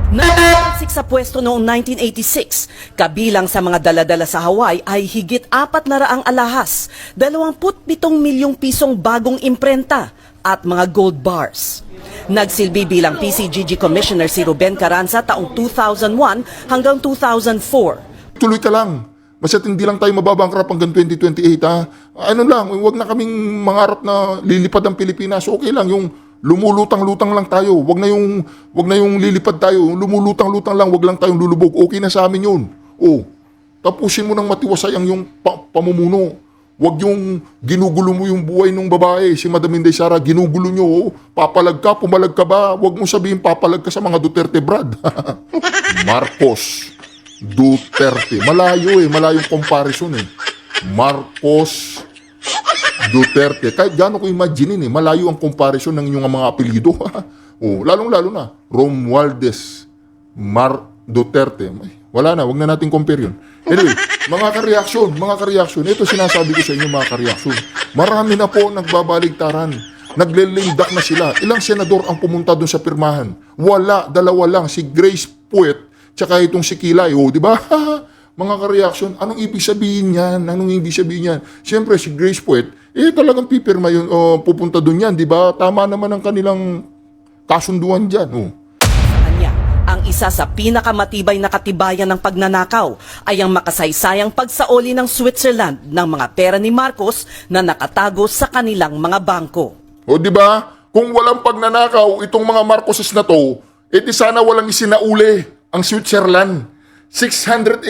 Napatalsik sa pwesto noong 1986, kabilang sa mga daladala sa Hawaii ay higit 400 alahas, 27 milyong pisong bagong imprenta at mga gold bars. Nagsilbi bilang PCGG Commissioner si Ruben Carranza taong 2001 hanggang 2004. Tuloy ka lang. Basta't hindi lang tayo mababangkrap hanggang 2028, ha? Ano lang, huwag na kaming mangarap na lilipad ang Pilipinas. Okay lang, yung lumulutang-lutang lang tayo. Huwag na yung lilipad tayo. Lumulutang-lutang lang, huwag lang tayong lulubog. Okay na sa amin yun. Tapusin mo ng matiwasay ang yung pamumuno. Huwag yung ginugulo mo yung buhay ng babae. Si Madam Inday Sara, ginugulo nyo. Papalag ka, pumalag ka ba? Huwag mo sabihin papalag ka sa mga Duterte, Brad. Marcos Duterte. Malayong comparison eh. Marcos Duterte. Kahit gano'n ko imaginein eh, malayo ang comparison ng inyong mga apelyido. Lalong-lalo na, Romualdez Duterte. Wala na, wag na natin compare yun. Anyway, mga kareaksyon, ito sinasabi ko sa inyo mga kareaksyon. Marami na po nagbabaligtaran. Nagle-lame-duck na sila. Ilang senador ang pumunta doon sa pirmahan? Wala, dalawa lang. Si Grace Puet, tsaka itong si Kilay. Di ba? Mga kareaksyon, anong ibig sabihin yan? Anong hindi sabihin yan? Siyempre, si Grace Puet, talagang pipirma yun, pupunta doon yan, di ba? Tama naman ang kanilang kasunduan dyan. Kanya, ang isa sa pinakamatibay na katibayan ng pagnanakaw ay ang makasaysayang pagsaoli ng Switzerland ng mga pera ni Marcos na nakatago sa kanilang mga bangko. Di ba? Kung walang pagnanakaw, itong mga Marcoses na to, di sana walang isinauli ang Switzerland. 687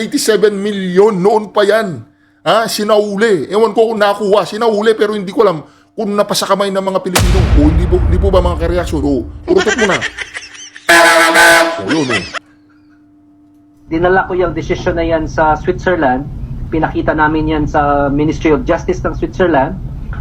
million noon pa yan. Sinauli. Ewan ko kung nakuha. Sinauli pero hindi ko alam kung napasa kamay ng mga Pilipino. Hindi po ba mga kareaksyon? Turutot mo na. Yun. Dinala ko yung desisyon na yan sa Switzerland. Pinakita namin yan sa Ministry of Justice ng Switzerland.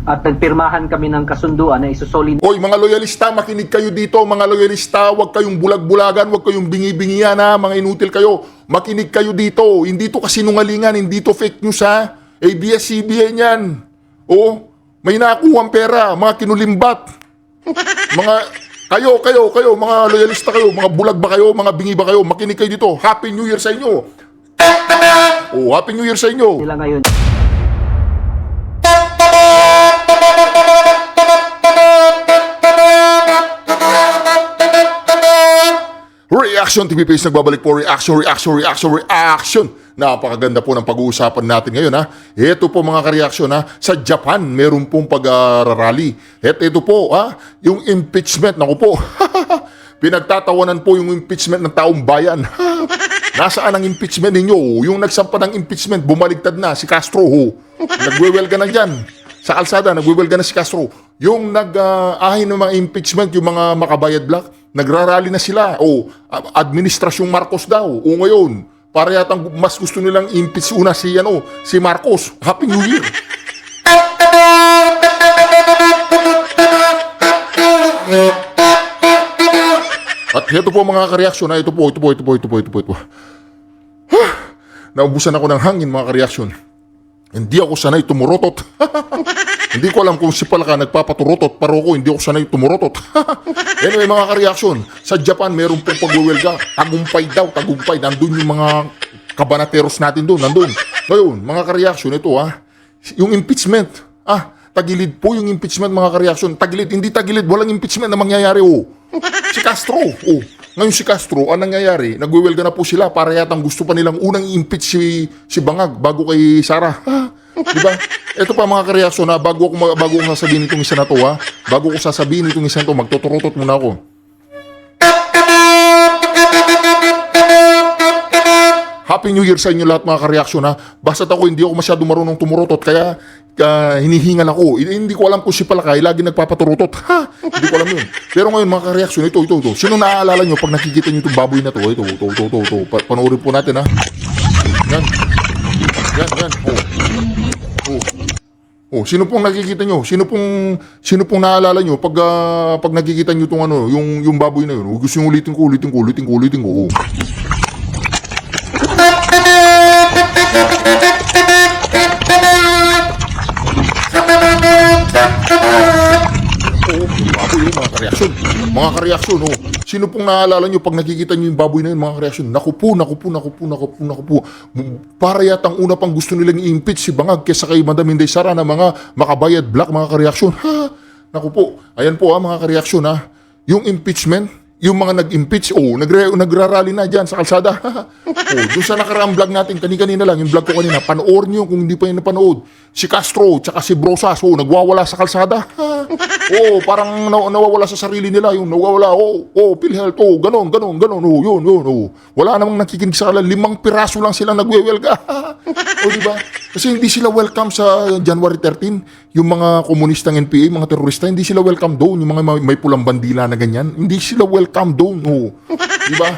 At nagpirmahan kami ng kasunduan na isusolid. Mga loyalista, makinig kayo dito. Mga loyalista, huwag kayong bulag-bulagan, huwag kayong bingi-bingihan, mga inutil kayo. Makinig kayo dito. Hindi to kasinungalingan, hindi to fake news, ha. ABS-CBN yan. May nakuhang pera, mga kinulimbat. Mga, kayo, mga loyalista kayo, mga bulag ba kayo, mga bingi ba kayo, makinig kayo dito. Happy New Year sa inyo. Happy New Year sa inyo. Sila ngayon. Reaction TV Page nagbabalik po. Reaction. Napakaganda po ng pag-uusapan natin ngayon, ha. Ito po mga kareaksyon, ha. Sa Japan, meron pong pag-rally. Ito po, yung impeachment. Naku po. Pinagtatawanan po yung impeachment ng taong bayan. Nasaan ang impeachment ninyo? Yung nagsampa ng impeachment, bumaligtad na si Castro. Nagwewelga na dyan. Sa kalsada, nagwewelga na si Castro. Yung nag-ahin ng mga impeachment, yung mga makabayad black, nagrarally na sila. Administrasyong Marcos daw. Ngayon, para yatang mas gusto nilang impeach una si Marcos. Happy New Year. At ito po mga kareaksyon, ito po. Naubusan ako ng hangin mga kareaksyon. Hindi ako sanay tumurotot. Hindi ko alam kung si Palaka nagpapaturotot, pero ako hindi ako sanay tumurotot. Anyway mga kareaksyon, sa Japan meron pong pagwewelga. Tagumpay. Nandun yung mga kabanateros natin doon. Ngayon, mga kareaksyon, ito yung impeachment. Tagilid po yung impeachment mga kareaksyon. Hindi tagilid, walang impeachment na mangyayari. Si Castro. Ngayon si Castro, ang nangyayari, nagwewelga na po sila para yatang gusto pa nilang unang impeach si Bangag bago kay Sara. Diba? Ito pa mga kareaksyon, bago ko sasabihin itong isa na to, bago ko sasabihin itong isa na to, magtuturutot muna ako. Happy New Year sa inyo lahat mga kareaksyon, Basta't ako hindi ako masyado marunong tumurutot, kaya hinihingal ako. Hindi ko alam kung si Palakay lagi nagpapaturutot. Hindi ko alam yun. Pero ngayon mga kareaksyon, ito. Sino naaalala nyo pag nakikita nyo itong baboy na to? Ito. Panoorin po natin, Yan. Sino pong nakikita nyo? Sino pong naalala nyo pag nakikita nyo itong yung baboy na yun? Gusto nyo ulitin ko. Baboy mga kareaksyon. Sino pong naalala nyo pag nakikita nyo yung baboy na yun, mga kareaksyon? Naku po. Para yatang una pang gusto nilang i-impeach si Bangag kesa kay Madam Inday Sara na mga makabayad black, mga kareaksyon. Ha? Naku po. Ayan po mga kareaksyon ha. Yung impeachment, yung mga nag-impeach, nagrarally na dyan sa kalsada. Doon sa nakaraang vlog natin, kanina lang, yung vlog ko kanina, panoorin nyo kung hindi pa yung napanood. Si Castro, tsaka si Brosas, nagwawala sa kalsada. Parang nawawala sa sarili nila, yung nawawala, PhilHealth, ganon, yun. Wala namang nakikinig sa kanila, 5 piraso lang silang nagwewelga. Diba? Kasi hindi sila welcome sa January 13, yung mga komunistang NPA, mga terorista, hindi sila welcome doon, yung mga may pulang bandila na ganyan, hindi sila welcome doon. Diba?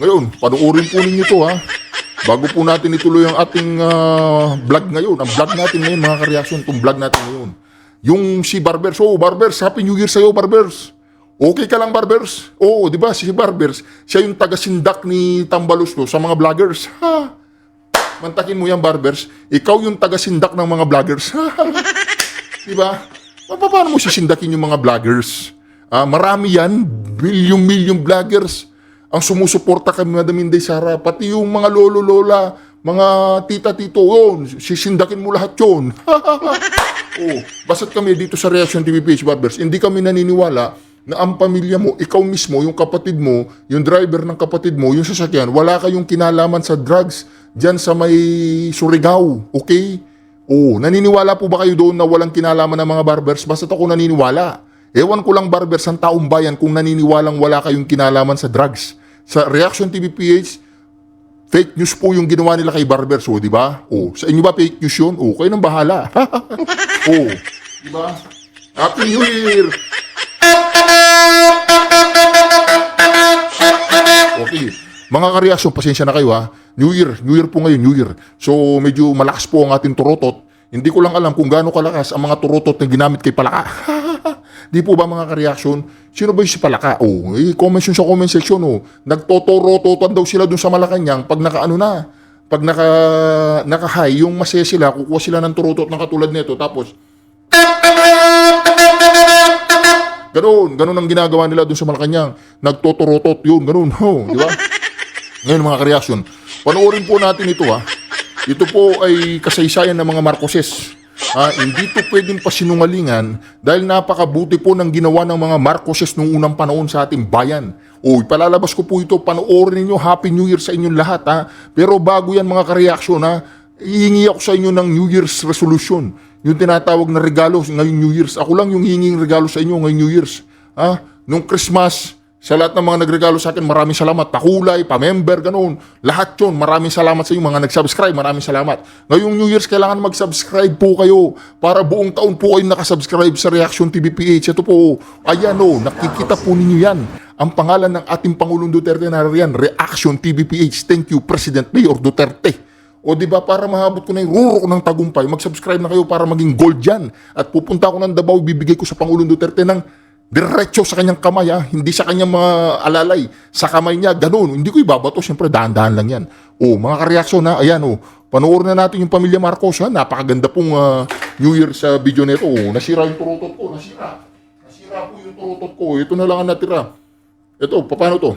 Ngayon, panoorin po ninyo to ha. Bago po natin ituloy ang ating vlog ngayon, ang vlog natin ngayon mga kareaksyon, itong vlog natin ngayon. Yung si Barbers, Barbers, Happy New Year sa'yo Barbers. Okay ka lang Barbers? Di ba si Barbers, siya yung taga-sindak ni Tambalos to, sa mga vloggers. Mantakin mo yan Barbers, ikaw yung taga-sindak ng mga vloggers. Di ba? Paano mo sisindakin yung mga vloggers? Marami yan, milyong vloggers ang sumusuporta kay Madam Inday Sara, pati yung mga lolo-lola, mga tita-tito, sisindakin mo lahat yun. Basta't kami dito sa Reaction TV page, Barbers, hindi kami naniniwala na ang pamilya mo, ikaw mismo, yung kapatid mo, yung driver ng kapatid mo, yung sasakyan, wala kayong kinalaman sa drugs dyan sa may Surigao, okay? Naniniwala po ba kayo doon na walang kinalaman ng mga Barbers? Basta't ako naniniwala. Ewan ko lang Barbers, ang taong bayan kung naniniwalang wala kayong kinalaman sa drugs. Sa Reaction TV PH, fake news po yung ginawa nila kay Barbers, di ba? Sa inyo ba fake news yun? Kayo nang bahala. Di ba? Happy New Year! Okay. Mga kareaksyon, pasensya na kayo ha. New Year po ngayon, New Year. So, medyo malakas po ang ating turotot. Hindi ko lang alam kung gaano kalakas ang mga turotot na ginamit kay Palaka. Di po ba mga kareaksyon? Sino ba yung si Palaka? Comment yun sa comment section. Nagtotorototan daw sila dun sa Malacanang pag naka-high, yung masaya sila, kukuha sila ng turotot ng katulad nito. Tapos, ganun ang ginagawa nila dun sa Malacanang. Nagtotorotot yun, ganun. Di ba? Ngayon mga kareaksyon, panoorin po natin ito ha. Ito po ay kasaysayan ng mga Marcoses. Hindi to pwedeng pasinungalingan dahil napakabuti po ng ginawa ng mga Marcoses noong unang panahon sa ating bayan. Ipalalabas ko po ito, panoorin ninyo, Happy New Year sa inyong lahat ha. Pero bago yan mga kareaksyon hihingi ako sa inyo ng New Year's resolution. Yung tinatawag na regalo ngayong New Year's. Ako lang yung hihinging regalo sa inyo ngayong New Year's. Nung Christmas, sa lahat ng mga nagregalo sa akin, maraming salamat. Pakulay, pa-member, ganun. Lahat yun, maraming salamat sa inyo. Mga nag-subscribe, maraming salamat. Ngayong New Year's, kailangan mag-subscribe po kayo para buong taon po kayo nakasubscribe sa Reaction TV PH. Ito po, ayan nakikita po ninyo yan. Ang pangalan ng ating Pangulong Duterte na riyan, Reaction TV PH. Thank you, President Mayor Duterte. Diba, para mahabot ko na yung ruro ng tagumpay, mag-subscribe na kayo para maging gold yan. At pupunta ako ng Davao, bibigay ko sa Pangulong Duterte ng diretso sa kanyang kamay hindi sa kanyang mga alalay, sa kamay niya, ganun. Hindi ko ibabato, siyempre dahan-dahan lang yan. Mga kareaksyon ayan panoorin na natin yung Pamilya Marcos napakaganda pong New Year sa video nito. Nasira yung turotot ko, nasira po yung turotot ko, ito na lang ang natira. Ito, paano to?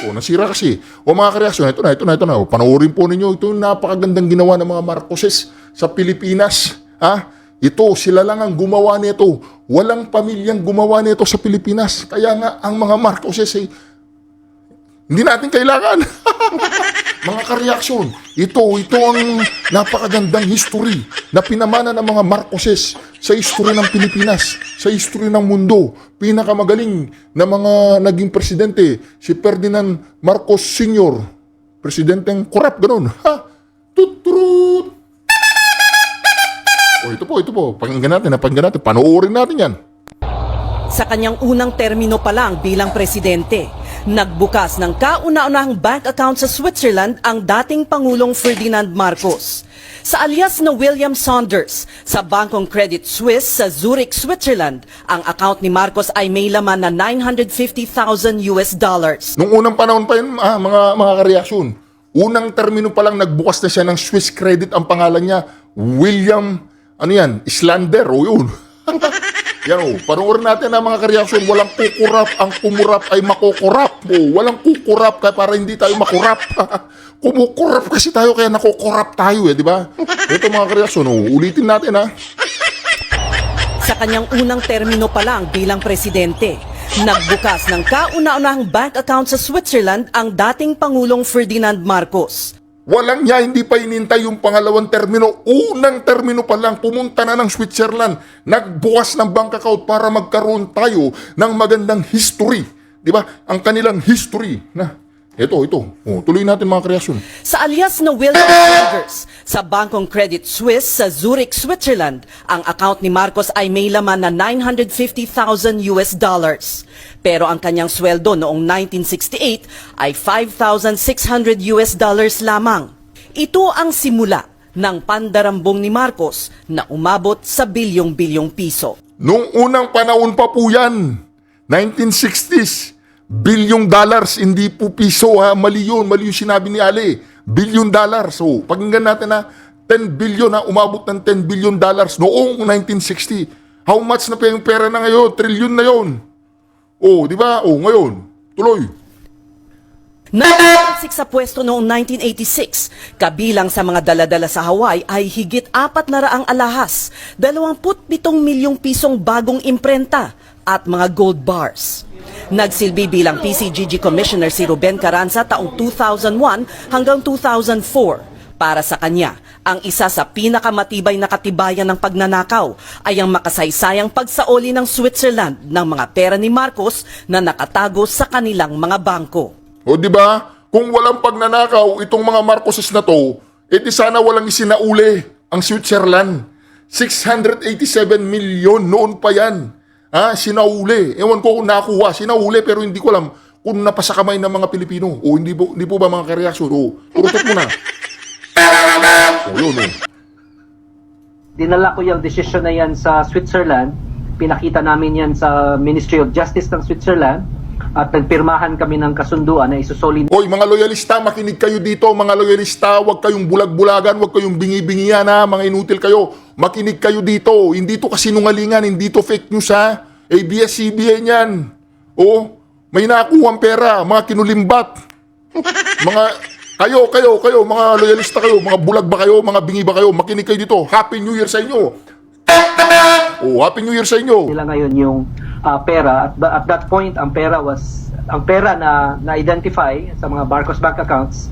Nasira kasi. Mga kareaksyon, ito na. Panoorin po ninyo, ito yung napakagandang ginawa ng mga Marcoses sa Pilipinas. Ito, sila lang ang gumawa nito. Walang pamilyang gumawa nito sa Pilipinas. Kaya nga, ang mga Marcoses hindi natin kailangan. Mga kareaksyon, ito ang napakagandang history na pinamana ng mga Marcoses sa history ng Pilipinas, sa history ng mundo. Pinakamagaling na mga naging presidente, si Ferdinand Marcos Sr., presidenteng korap, ganun. Tutrut! Ito po. Pakinggan natin. Panoorin natin yan. Sa kanyang unang termino pa lang bilang presidente, nagbukas ng kauna-unahang bank account sa Switzerland ang dating Pangulong Ferdinand Marcos. Sa alias na William Saunders, sa Bangkong Credit Suisse sa Zurich, Switzerland, ang account ni Marcos ay may laman na $950,000. Nung unang panahon pa yun, mga kareaksyon, unang termino pa lang nagbukas na siya ng Swiss Credit, ang pangalan niya, William Islander, yun. Yan o, panoorin natin ang mga kareaksyon. Walang kukurap, ang kumurap ay makukurap. O, walang kukurap kaya para hindi tayo makurap. Kumukurap kasi tayo kaya nakukurap tayo di ba? Ito mga kareaksyon, ulitin natin Sa kanyang unang termino pa lang bilang presidente, nagbukas ng kauna-unahang bank account sa Switzerland ang dating Pangulong Ferdinand Marcos. Walang niya, hindi pa inintay yung pangalawang termino. Unang termino pa lang, pumunta na ng Switzerland. Nagbukas ng bank account para magkaroon tayo ng magandang history. Di ba? Ang kanilang history. Ito. Tuloy natin mga kreasyon. Sa alias na William Burgers, sa Bangkong Credit Suisse sa Zurich, Switzerland, ang account ni Marcos ay may laman na $950,000 US. Pero ang kanyang sweldo noong 1968 ay $5,600 US lamang. Ito ang simula ng pandarambong ni Marcos na umabot sa bilyong-bilyong piso. Nung unang panahon pa po yan, 1960s, $1 billion, hindi po piso mali yun sinabi ni Ali, $1 billion. So, pakinggan natin 10 billion umabot ng $10 billion noong 1960. How much na pa yung pera na ngayon? Trillion na yon. Di ba? Ngayon, tuloy. Nagsiksik sa pwesto noong 1986, kabilang sa mga daladala sa Hawaii ay higit 400 alahas, 27 milyong pisong bagong imprenta at mga gold bars. Nagsilbi bilang PCGG Commissioner si Ruben Carranza taong 2001 hanggang 2004. Para sa kanya, ang isa sa pinakamatibay na katibayan ng pagnanakaw ay ang makasaysayang pagsaoli ng Switzerland ng mga pera ni Marcos na nakatago sa kanilang mga bangko. Di ba? Kung walang pagnanakaw itong mga Marcoses na to, edi sana walang isinauli ang Switzerland. 687 million noon pa yan. Sinauli. Ewan ko kung nakuha. Sinauli pero hindi ko alam kung napasa kamay ng mga Pilipino. Hindi po ba mga kareaksyon? Turutot mo na. Yun. Dinala ko yung desisyon na yan sa Switzerland. Pinakita namin yan sa Ministry of Justice ng Switzerland. At nagpirmahan kami ng kasunduan na isusoli. Mga loyalista, makinig kayo dito. Mga loyalista, huwag kayong bulag-bulagan, huwag kayong bingi-bingihan mga inutil kayo. Makinig kayo dito. Hindi to kasinungalingan, hindi to fake news ABS-CBN yan. May nakuha pera, mga kinulimbat. Mga kayo, mga loyalista kayo, mga bulag ba kayo, mga bingi ba kayo, makinig kayo dito. Happy New Year sa inyo. Happy New Year sa inyo. Nila ngayon yung pera. At that point, ang pera na na-identify sa mga Marcos bank accounts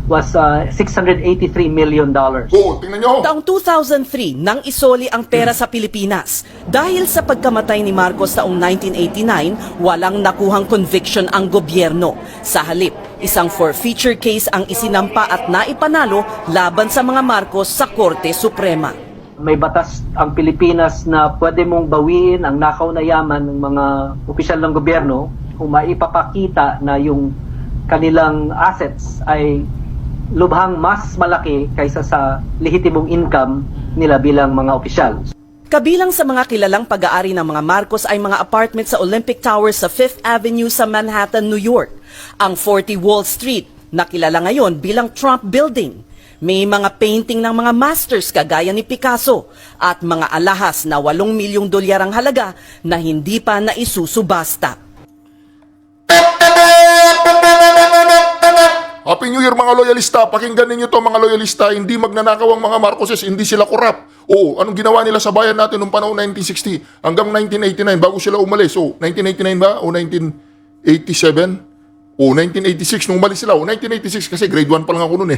was $683 million. Tingnan nyo. Taong 2003 nang isoli ang pera sa Pilipinas. Dahil sa pagkamatay ni Marcos taong 1989, walang nakuhang conviction ang gobyerno. Sa halip, isang forfeiture case ang isinampa at naipanalo laban sa mga Marcos sa Korte Suprema. May batas ang Pilipinas na pwede mong bawiin ang nakaw na yaman ng mga opisyal ng gobyerno kung maipapakita na yung kanilang assets ay lubhang mas malaki kaysa sa lehitimong income nila bilang mga opisyal. Kabilang sa mga kilalang pag-aari ng mga Marcos ay mga apartment sa Olympic Tower sa 5th Avenue sa Manhattan, New York. Ang 40 Wall Street, na kilala ngayon bilang Trump Building. May mga painting ng mga masters kagaya ni Picasso at mga alahas na $8 milyong ang halaga na hindi pa naisusubasta. Happy New Year mga loyalista. Pakinggan ninyo to mga loyalista. Hindi magnanakaw ang mga Marcoses. Hindi sila korap. Anong ginawa nila sa bayan natin noong panahon 1960 hanggang 1989 bago sila umalis? 1989 ba? O 1987? 1986 nung umalis sila. 1986 kasi grade 1 pa lang ako noon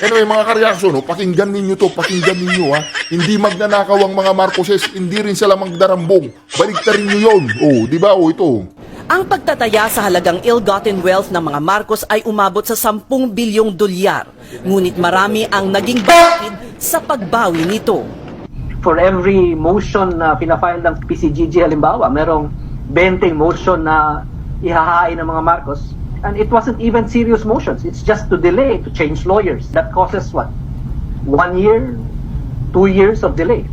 Anyway mga kareaksyon, pakinggan ninyo to. Pakinggan ninyo Hindi magnanakaw ang mga Marcoses. Hindi rin sila magdarambong. Baligtarin nyo yun. Di ba? Ito. Ang pagtataya sa halagang ill-gotten wealth ng mga Marcos ay umabot sa $10 bilyong. Ngunit marami ang naging bakid sa pagbawi nito. For every motion na pinafile ng PCGG halimbawa, merong 20 motion na ihahain ng mga Marcos. And it wasn't even serious motions. It's just to delay, to change lawyers. That causes what? 1 year, 2 years of delay.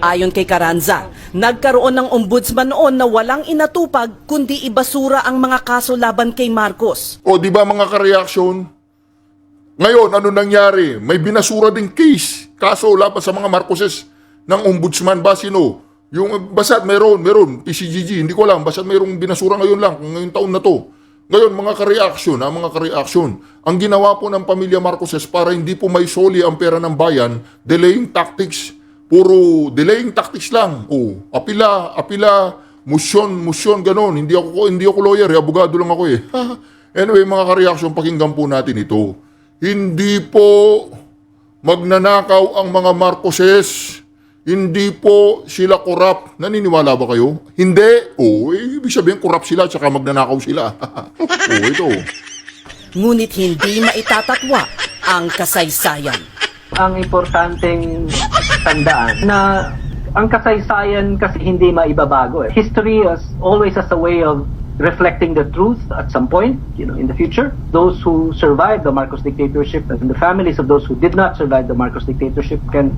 Ayon kay Carranza, nagkaroon ng ombudsman noon na walang inatupag kundi ibasura ang mga kaso laban kay Marcos. Di ba mga kareaksyon? Ngayon, ano nangyari? May binasura ding kaso laban sa mga Marcoses ng ombudsman ba? Sino? Yung basta't meron, PCGG, hindi ko alam, basta't mayroong binasura ngayon lang, ngayong taon na to. Ngayon, mga ka-reaction, ang ginawa po ng pamilya Marcoses para hindi po may soli ang pera ng bayan, delaying tactics, puro delaying tactics lang. Apila, motion, ganon. Hindi ako lawyer, abogado lang ako eh. Anyway, mga ka-reaction, pakinggan po natin ito. Hindi po magnanakaw ang mga Marcoses. Hindi po sila korap. Naniniwala ba kayo? Hindi. Ibig sabihin korap sila at saka magnanakaw sila. Ito. Ngunit hindi maitatatwa ang kasaysayan. Ang importanteng tandaan na ang kasaysayan kasi hindi maibabago. History is always has a way of reflecting the truth at some point, in the future. Those who survived the Marcos dictatorship and the families of those who did not survive the Marcos dictatorship can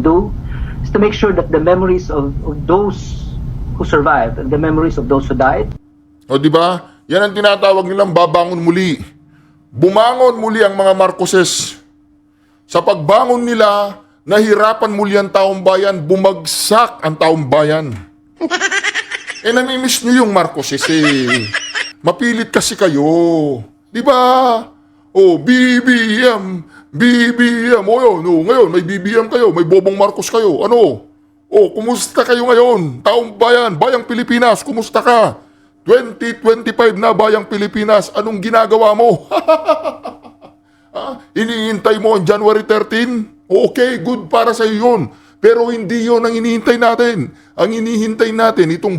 do is to make sure that the memories of those who survived and the memories of those who died. O di ba? Yan ang tinatawag nilang babangon muli. Bumangon muli ang mga Marcoses. Sa pagbangon nila, nahirapan muli ang taong bayan, bumagsak ang taong bayan. Namimiss nyo yung Marcoses eh. Mapilit kasi kayo. Di ba? BBM. Ngayon, may BBM kayo, may Bobong Marcos kayo. Kumusta kayo ngayon? Taong bayan, bayang Pilipinas, kumusta ka? 2025 na bayang Pilipinas, anong ginagawa mo? Iniintay mo ang January 13? Okay, good para sa iyo yun. Pero hindi yun ang inihintay natin. Ang inihintay natin, itong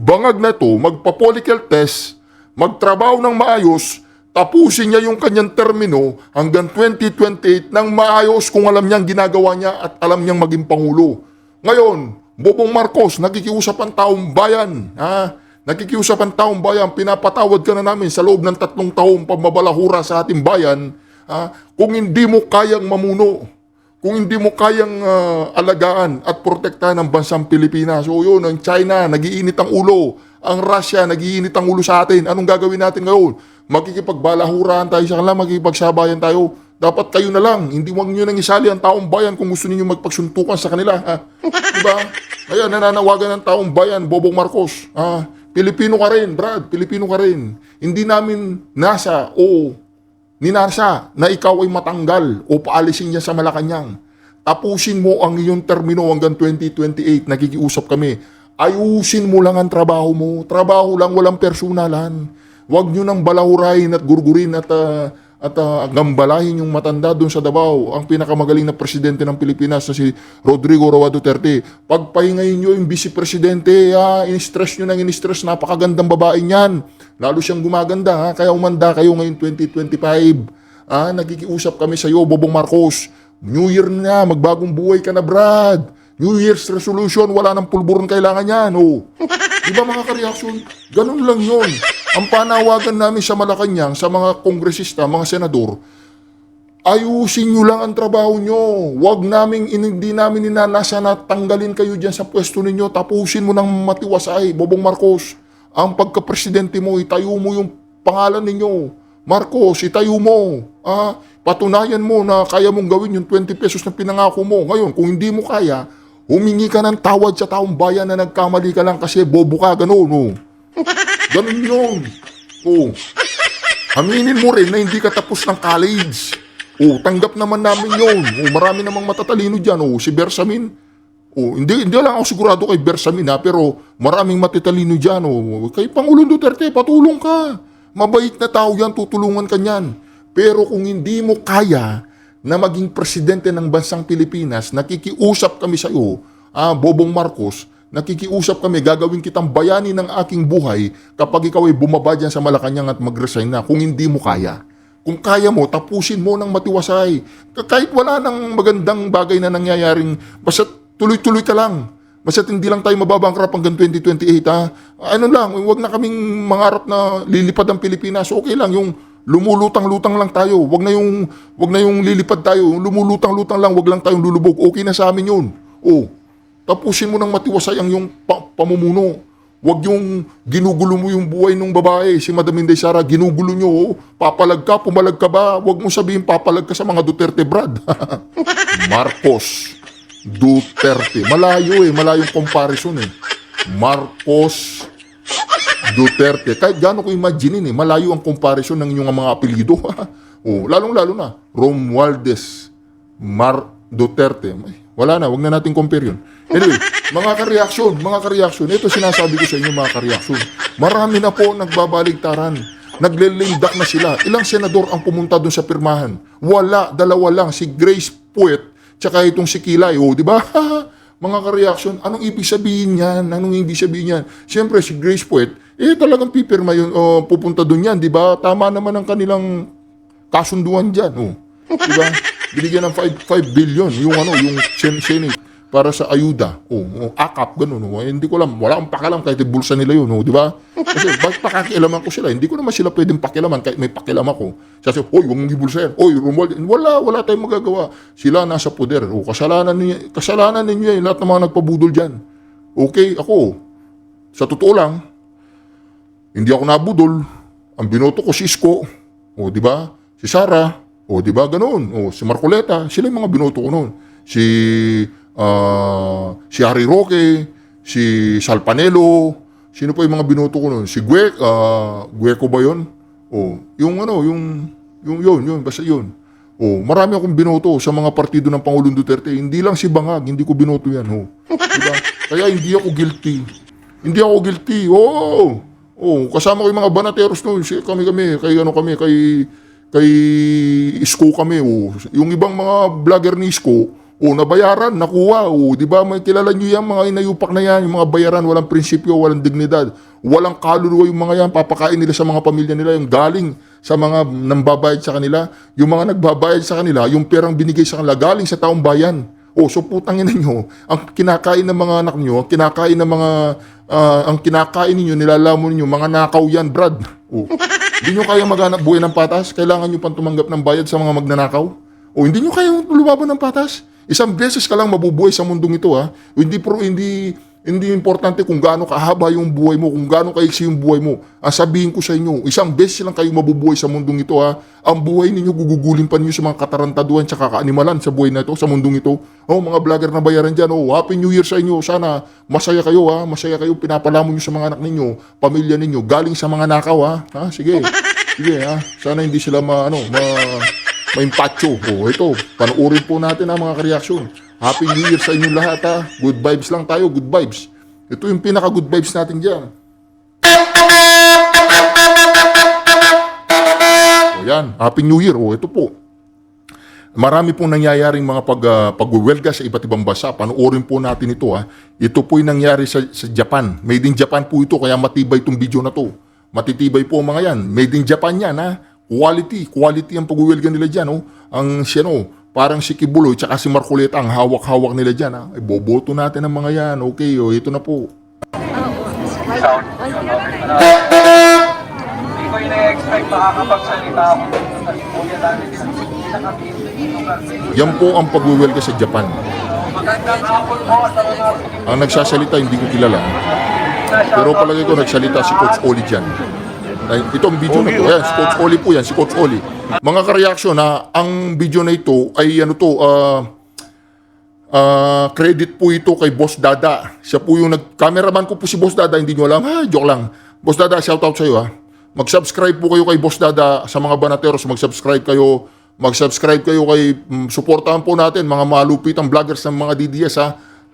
bangag na to, magpa-follicle test, magtrabaho ng maayos, tapusin niya yung kanyang termino hanggang 2028 ng maayos kung alam niyang ginagawa niya at alam niyang maging Pangulo. Ngayon, Bobong Marcos, nakikiusap ang taong bayan. Nakikiusap ang taong bayan, pinapatawad ka na namin sa loob ng 3 taong pagmabalahura sa ating bayan. Kung hindi mo kayang mamuno, kung hindi mo kayang alagaan at protektahan ang bansang Pilipinas. Yun, ang China, nagiinit ang ulo. Ang Russia, nagiinit ang ulo sa atin. Anong gagawin natin ngayon? Makikipagbalahurahan tayo sa kanila, makikipagsabayan tayo. Dapat kayo na lang. Hindi wag nyo nang isali ang taong bayan kung gusto niyo magpagsuntukan sa kanila. Diba? Ayan, nananawagan ng taong bayan, Bobong Marcos. Pilipino ka rin, Brad. Pilipino ka rin. Hindi namin ninasa na ikaw ay matanggal o paalisin niya sa Malacanang. Tapusin mo ang iyong termino hanggang 2028. Nakikiusap kami. Ayusin mo lang ang trabaho mo. Trabaho lang, walang personalan. Huwag nyo nang balahurahin at gurgurin at gambalahin yung matanda doon sa Davao, ang pinakamagaling na presidente ng Pilipinas na si Rodrigo Roa Duterte. Pagpahingayin nyo yung vice-presidente, in-stress nyo nang in-stress, napakagandang babae niyan. Lalo siyang gumaganda, kaya umanda kayo ngayon 2025. Nagkikiusap kami sa iyo, Bobong Marcos. New Year na, magbagong buhay ka na, Brad. New Year's resolution, wala nang pulburon kailangan yan. Di ba mga ka-reaction? Ganun lang yun. Ang panawagan namin sa Malacanang, sa mga kongresista, mga senador, ayusin nyo lang ang trabaho nyo. Hindi namin ninanasa na tanggalin kayo dyan sa pwesto ninyo. Tapusin mo ng matiwasay, Bobong Marcos. Ang pagka-presidente mo, itayo mo yung pangalan ninyo. Marcos, itayo mo. Patunayan mo na kaya mong gawin yung 20 pesos na pinangako mo. Ngayon, kung hindi mo kaya, humingi ka ng tawad sa taong bayan na nagkamali ka lang kasi bobo ka, gano'n. Ganun yun. Aminin mo rin na hindi ka tapos ng college. Tanggap naman namin yun. Marami namang matatalino dyan. Si Bersamin. Hindi lang ako sigurado kay Bersamin pero maraming matatalino dyan. Kay Pangulong Duterte, patulong ka. Mabait na tao yan, tutulungan ka niyan. Pero kung hindi mo kaya na maging presidente ng bansang Pilipinas, nakikiusap kami sa iyo, Bobong Marcos, nakikiusap kami, gagawin kitang bayani ng aking buhay kapag ikaw ay bumaba dyan sa Malacanang at mag-resign na, kung hindi mo kaya. Kung kaya mo, tapusin mo ng matiwasay. Kahit wala nang magandang bagay na nangyayaring, basta tuloy-tuloy ka lang. Basta hindi lang tayo mababangkrap hanggang 2028, wag na kaming mangarap na lilipad ang Pilipinas. Okay lang, yung lumulutang-lutang lang tayo. Wag na yung lilipad tayo. Yung lumulutang-lutang lang, wag lang tayong lulubog. Okay na sa amin yun. Tapusin mo ng matiwasay ang yung pamumuno. Wag yung ginugulo mo yung buhay ng babae. Si Madam Inday Sara, ginugulo nyo. Papalag ka, pumalag ka ba? Wag mo sabihin papalag ka sa mga Duterte, Brad. Marcos. Duterte. Malayo malayong comparison Marcos Duterte. Kahit gaano ko imaginein malayo ang comparison ng inyong mga apelyido. Lalong-lalo na, Romualdez Duterte. Wala na, wag na natin compare yun. Anyway, mga kareaksyon, ito sinasabi ko sa inyo mga kareaksyon. Marami na po nagbabaligtaran. Nagle-lame-duck na sila. Ilang senador ang pumunta doon sa pirmahan? Wala, dalawa lang. Si Grace Puet, tsaka itong si Kilay. Di ba? Mga kareaksyon, anong ibig sabihin yan? Siyempre, si Grace Puet, talagang pipirma yun, pupunta doon yan, di ba? Tama naman ang kanilang kasunduan dyan. Di ba? Binigyan ng 5 billion yung Senate para sa ayuda. AKAP, ganun. Hindi ko alam, wala akong pakialam kahit bulsa nila yun, di ba? Kasi bakit pakakialaman ko sila? Hindi ko naman sila pwedeng pakialaman kahit may pakialam ako. Kasi, huwag mong ibulsa yan. Romuald, wala tayong magagawa. Sila nasa poder. Kasalanan ninyo lahat ng mga nagpabudol dyan. Okay, ako, sa totoo lang, hindi ako nabudol. Ang binoto ko si Isko, di ba? Si Sara, di ba? Ganun. Si Marcoleta, sila yung mga binoto ko noon. Si Harry Roque, si Salpanelo, sino pa yung mga binoto ko noon? Si Gueco ba yun? Basta yun. Marami akong binoto sa mga partido ng Pangulong Duterte. Hindi lang si Bangag, hindi ko binoto yan. Diba? Kaya hindi ako guilty. Kasama ko yung mga banateros noon. Kay Isko kami. Yung ibang mga vlogger ni Isko, nabayaran, nakuha. Di ba? May kilala nyo yan, mga inayupak na yan, yung mga bayaran, walang prinsipyo, walang dignidad, walang kaluluwa yung mga yan, papakain nila sa mga pamilya nila, yung galing sa mga nambabayad sa kanila, yung mga nagbabayad sa kanila, yung perang binigay sa kanila, galing sa taong bayan. So putangin ninyo, ang kinakain ng mga anak nyo, ang kinakain ninyo, nilalamon ninyo, mga nakaw yan, Brad. Hindi nyo kaya maghanap buhay ng patas, kailangan nyo pang tumanggap ng bayad sa mga magnanakaw. Hindi nyo kaya lumaban ng patas. Isang beses ka lang mabubuhay sa mundong ito, Hindi importante kung gaano kahaba yung buhay mo, kung gaano kaiksi yung buhay mo. Sabihin ko sa inyo, isang beses lang kayo mabubuhay sa mundong ito, Ang buhay ninyo gugugulin pa ninyo sa mga katarantaduhan at kaanimalan sa buhay na ito, sa mundong ito. Mga vlogger na bayaran dyan, Happy New Year sa inyo. Sana masaya kayo, Masaya kayo, pinapalamon nyo sa mga anak ninyo, pamilya ninyo, galing sa mga nakaw, Sige, Sana hindi sila maimpacho. Ito, panuorin po natin ang mga reaksyon. Happy New Year sa inyong lahat, Good vibes lang tayo, good vibes. Ito yung pinaka-good vibes natin dyan. Yan, Happy New Year. Ito po. Marami pong nangyayaring mga pagwewelga sa iba't ibang bansa. Panuorin po natin ito, Ito po yung nangyari sa Japan. Made in Japan po ito, kaya matibay itong video na to. Matitibay po mga yan. Made in Japan yan, Quality ang pagwewelga nila dyan, parang si Kibuloy tsaka si Marcoleta ang hawak-hawak nila dyan. Boboto natin ang mga yan. Okay, ito na po. Hindi ko ina-expect makakapagsalita ako. Yan po ang pagwewelga sa Japan. Magandang hapon po sa mga Ang nagsasalita hindi ko kilala. Pero palagi ko nagsalita si Coach Oli dyan. Ito ang video na to. Ayan, si Coach Oli po yan, si Coach Oli. Mga ka-reaksyon, ang video na ito ay credit po ito kay Boss Dada. Siya po yung cameraman ko po si Boss Dada, hindi nyo alam. Joke lang. Boss Dada, shoutout sa'yo, Mag-subscribe po kayo kay Boss Dada sa mga banateros. Mag-subscribe kayo kay, supportahan po natin mga malupitang vloggers ng mga DDS,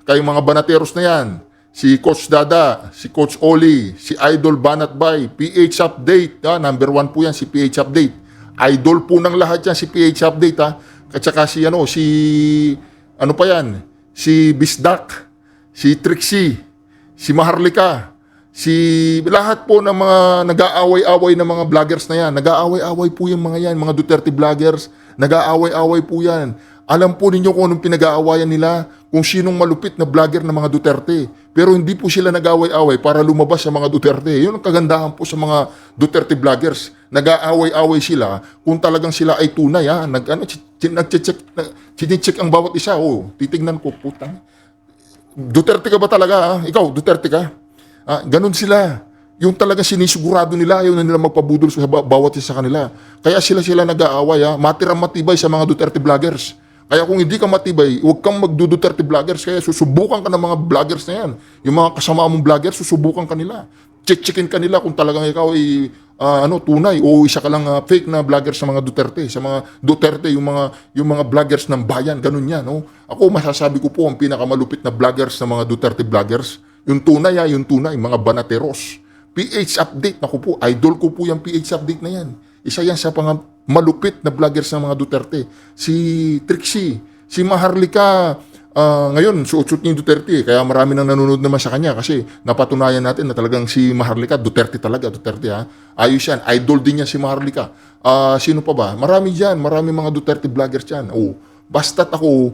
Kayong mga banateros na yan. Si Coach Dada, si Coach Oli, si Idol Banat Bay, PH Update, number 1 po yan, si PH Update. Idol po ng lahat yan, si PH Update, At saka si Bisdak, si Trixie, si Maharlika, lahat po ng mga nag-aaway-away ng mga vloggers na yan. Nag-aaway-away po yung mga yan, mga Duterte vloggers, nag-aaway-away po yan. Alam po ninyo kung anong pinag-aawayan nila, kung sinong malupit na vlogger ng mga Duterte. Pero hindi po sila nag-aaway-away para lumabas sa mga Duterte. Yun ang kagandahan po sa mga Duterte vloggers. Nag-aaway-away sila kung talagang sila ay tunay. Nag-check ang bawat isa. Titignan ko, putang. Duterte ka ba talaga? Ikaw, Duterte ka? Ganun sila. Yung talagang sinisigurado nila, ayaw na nila magpabudol sa bawat isa sa kanila. Kaya sila nag-aaway, matirang matibay sa mga Duterte vloggers. Kaya kung hindi ka matibay, huwag kang magduduterte vloggers. Kaya susubukan ka ng mga vloggers na yan. Yung mga kasama mong vloggers, susubukan ka nila. Check-checkin ka nila kung talagang ikaw ay tunay o isa ka lang fake na vloggers sa mga Duterte. Sa mga Duterte, yung mga vloggers ng bayan, ganun yan. No? Ako masasabi ko po ang pinakamalupit na vloggers ng mga Duterte vloggers. Yung tunay, mga banateros. PH Update, naku po, idol ko po yung PH Update na yan. Isa yan sa mga malupit na vloggers ng mga Duterte. Si Trixie, si Maharlika, ngayon, suot-suot niya yung Duterte. Kaya marami nang nanonood naman sa kanya kasi napatunayan natin na talagang si Maharlika, Duterte talaga, Duterte ha. Ayos yan, idol din niya si Maharlika. Sino pa ba? Marami dyan, marami mga Duterte vloggers dyan. Oh, basta't ako,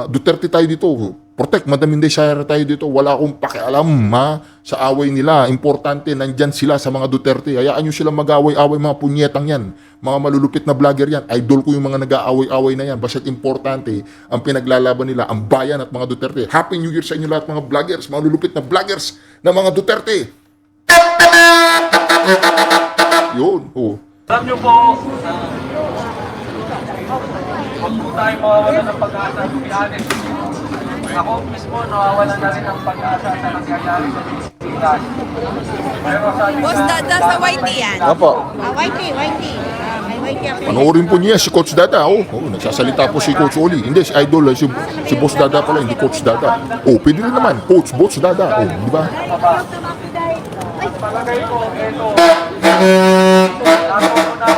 Duterte tayo dito. Protect, Madam Inday Sara tayo dito. Wala akong pakialam sa away nila. Importante, nandyan sila sa mga Duterte. Hayaan nyo sila mag-away-away, mga punyetang yan. Mga malulupit na vlogger yan. Idol ko yung mga nag-aaway-away na yan. Basta't importante, ang pinaglalaban nila, ang bayan at mga Duterte. Happy New Year sa inyo lahat mga vloggers, mga lulupit na vloggers na mga Duterte. Yun, oh. Alam niyo po, huwag po tayo mawawala ng pag-asa, to be honest. Ako mismo, nawawalan na rin ng pag-asa sa nangyayari sa Pilipinas. Pero sabi Boss Dada sa YT yan. Opo. YT. May YT ako. Panoorin po niya si Coach Dada. Nagsasalita po si Coach Oli. Hindi, si Idol. Si Boss Dada pala, hindi Coach Dada. Pwede rin naman. Coach Dada. Di ba? palagay ko, ito, ako na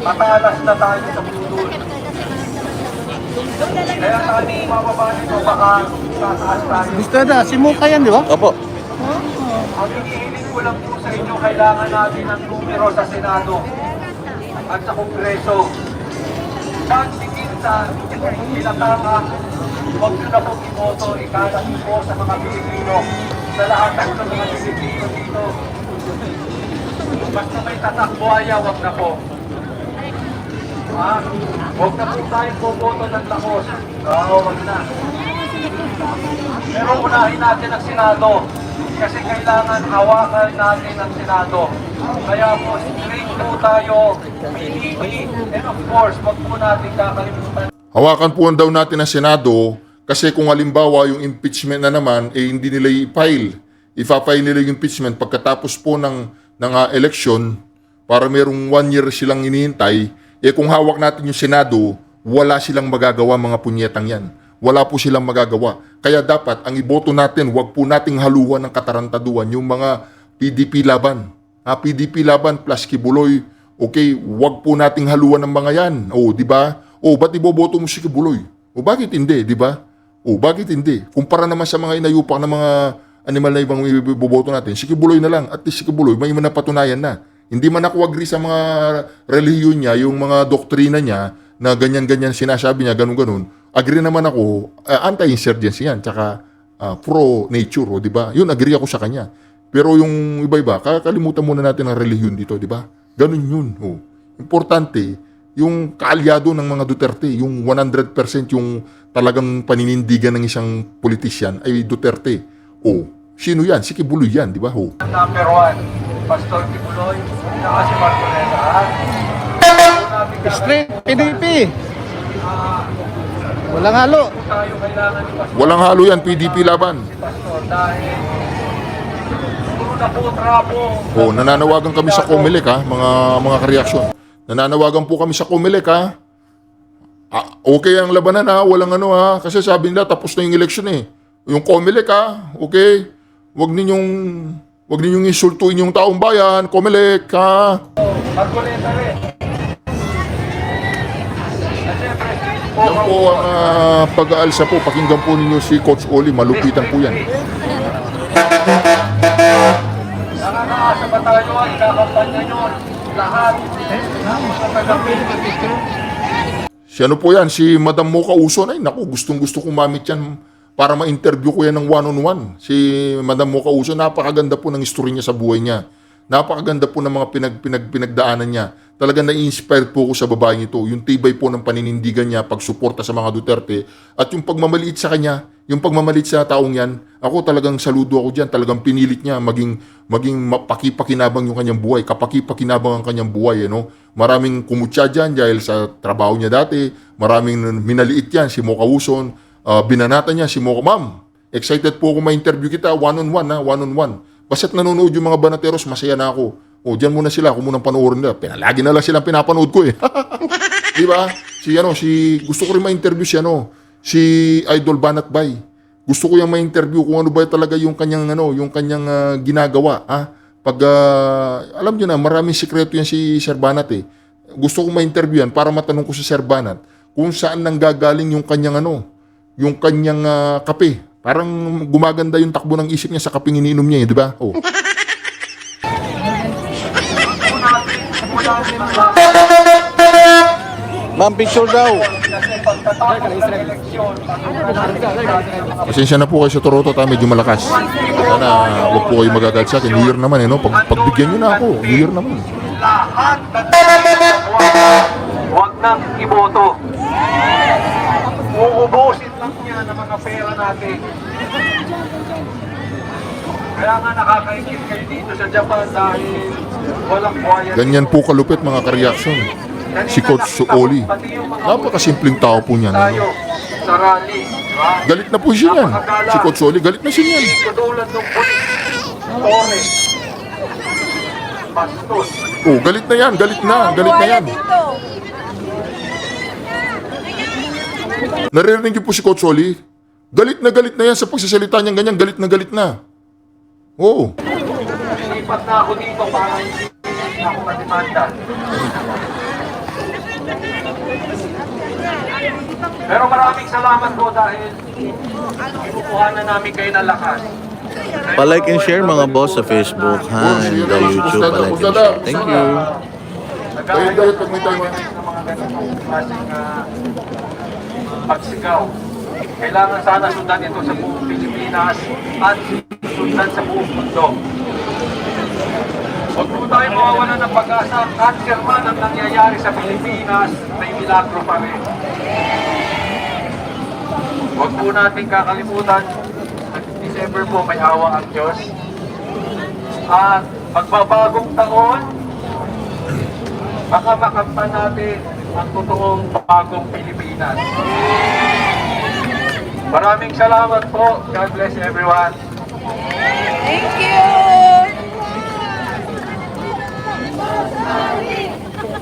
matalas na tayo sa mundo. Kaya sa ating mababa nito, baka tataas tayo. Gusto na, si Muka yan, di ba? Opo. Ang hinihiling ko lang po sa inyo, kailangan natin ng numero sa Senado at sa Kongreso. Pagsigit sa pinatama, huwag nyo na pong imoto, ikalat po sa mga Pilipino, sa lahat ng mga Pilipino dito. Basta may tatakbuhaya, huwag na po. Huwag na po tayong boboto ng lakos. Huwag na. Pero unahin natin ang Senado kasi kailangan hawakan natin ang Senado. Kaya po, strict po tayo, PDP, and of course, huwag po natin kakalimutan. Hawakan po daw natin ang Senado kasi kung halimbawa yung impeachment na naman, hindi nila i-file. I-file nila yung impeachment pagkatapos po ng election para merong 1 year silang inihintay. Kung hawak natin yung Senado, wala silang magagawa mga punyetang yan. Wala po silang magagawa. Kaya dapat, ang iboto natin, wag po nating haluan ng katarantaduan yung mga PDP laban. PDP laban plus Kibuloy. Okay, wag po nating haluan ng mga yan. Di ba? Ba't iboboto mo si Kibuloy? Bakit hindi, di ba? Bakit hindi? Kumpara naman sa mga inayupak na mga animal na ibang iboboto natin, si Kibuloy na lang. At least si Kibuloy, may napatunayan na. Hindi man ako agree sa mga relihiyon niya, yung mga doktrina niya, na ganyan-ganyan sinasabi niya, ganun-ganun. Agree naman ako, anti-insurgency yan, tsaka pro-nature, di ba? Yun, agree ako sa kanya. Pero yung iba-iba, kakalimutan muna natin ang relihiyon dito, di ba? Ganun yun. Importante, yung kaalyado ng mga Duterte, yung 100% yung talagang paninindigan ng isang politisyan ay Duterte. Sino yan? Si Kibuloy yan, di ba? Number 1, Pastor Kibuloy, saka si Marcoleta. Straight PDP. Walang halo. Tayo kailangan ni Pastor Walang halo yan, PDP laban. Pastor dahil puro na po trapo. Nananawagan kami sa Comelec mga kareaksyon. Nananawagan po kami sa Comelec okay ang labanan walang kasi sabi nila tapos na yung election Yung Comelec okay? Wag ninyong insultuin yung taong bayan, Comelec Marcoleta rin. At syempre, Yan po ang pag-aalsa po. Pakinggan po ninyo si Coach Oli, malupitan po yan. nakakaasa ba tayo at kakampanya nyo lahat sa tagapin. Si ano po yan, si Madam Mocha Uson. Ay naku, gustong-gusto kong mamit yan para ma-interview ko yan ng one-on-one. Si Madam Mocha Uson, napakaganda po ng history niya sa buhay niya. Napakaganda po ng mga pinagdaanan niya. Talagang na-inspire po ako sa babaeng ito. Yung tibay po ng paninindigan niya, pagsuporta sa mga Duterte, at yung pagmamaliit sa kanya, Yung pagmamalit sa taong yan, ako talagang saludo ako dyan. Talagang pinilit niya maging pakipakinabang yung kanyang buhay. Kapakipakinabang ang kanyang buhay. Maraming kumutya dyan dahil sa trabaho niya dati. Maraming minaliit yan, si Mocha Uson. Binanata niya si Mocha. Ma'am, excited po ako ma-interview kita. One-on-one. Basta't nanonood yung mga banateros, masaya na ako. Dyan muna sila, ako munang panoorin nila. Lagi na lang silang pinapanood ko eh. Di ba? Gusto ko rin ma-interview si Idol Banat Bay. Gusto ko yung ma-interview kung ano ba talaga yung kanyang ginagawa. Pag alam niyo na, maraming sikreto yan si Sir Banat eh. Gusto ko ma-interview yan para matanong ko si Sir Banat kung saan nanggagaling yung kanyang kape. Parang gumaganda yung takbo ng isip niya sa kapeng iniinom niya eh, di ba? Ma'am, picture daw. Pasensya na po kayo sa Toronto, medyo malakas. Sana huwag po kayo magagalit sa akin. New Year naman pagbigyan niyo na ako. New Year naman. Lahat huwag nang iboto. Uubusin lang niya ng mga pera natin. Kaya nga nakakaingit kayo dito sa Japan dahil walang buhayan. Ganyan po kalupit mga ka-reaction. Si Coach Oli. Napakasimpleng tao po niyan. Tayo sa rally, di ba? Galit na po siya yan. Si Coach Oli, galit na siya yan. Katulad ng pulis, Torres, Bastos. Galit na yan. Galit na yan. Naririnig niyo po si Coach Oli? Galit na yan sa pagsasalita niyang ganyan. Galit na. Oo. Lipat na ako dito para hindi ako matimanda. Pero maraming salamat po dahil inukuhanan namin kayo ng lakas. Palike and share mga boss sa Facebook, ha? And the YouTube, palike and share. Thank you. Dahil pag may time. Ng mga ganitong klaseng pagsigaw. Kailangan sana sundan ito sa buong Pilipinas at sundan sa buong mundo. Huwag po tayo mawawalan ng pag-asa. Cancer man ang nangyayari sa Pilipinas, may milagro pa rin. Huwag po natin kakalimutan, December po may awa ang Diyos. At magbabagong taon, baka makamtan natin ang totoong bagong Pilipinas. Maraming salamat po. God bless everyone. Thank you!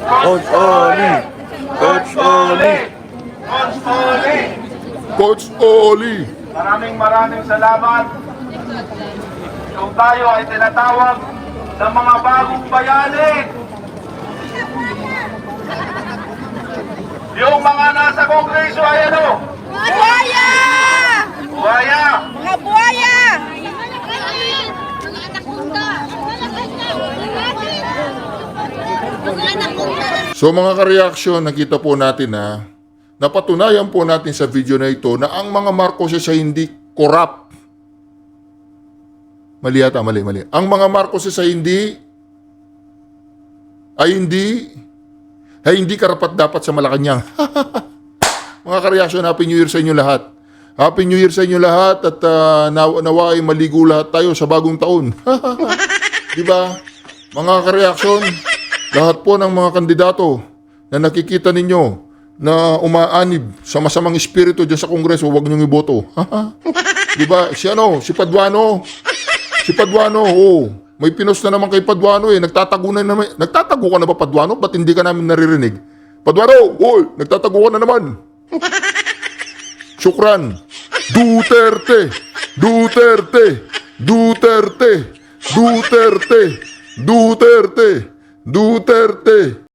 Coach Oli! Coach Oli! Coach Oli! Coach Oli! Maraming salamat. Kung tayo ay tinatawag ng mga bagong bayani, yung mga nasa Kongreso ay ano? Buhaya! Buhaya! Mga buhaya! So mga ka-reaction, nakita po natin napatunayan po natin sa video na ito na ang mga Marcoses ay hindi corrupt. Mali. Ang mga Marcoses ay hindi karapat-dapat sa Malacanang. Mga ka-reaction, Happy New Year sa inyo lahat. Happy New Year sa inyo lahat at nawa ay maligo lahat tayo sa bagong taon. Diba? Mga ka-reaction, lahat po ng mga kandidato na nakikita ninyo na umaanib sa masamang espiritu dyan sa Kongreso, huwag niyong iboto. Diba? Si Paduano, may pinost na naman kay Paduano eh. Nagtatago ka na ba, Paduano? Ba't hindi ka namin naririnig? Paduano, nagtatago ka na naman. Syukran. Duterte.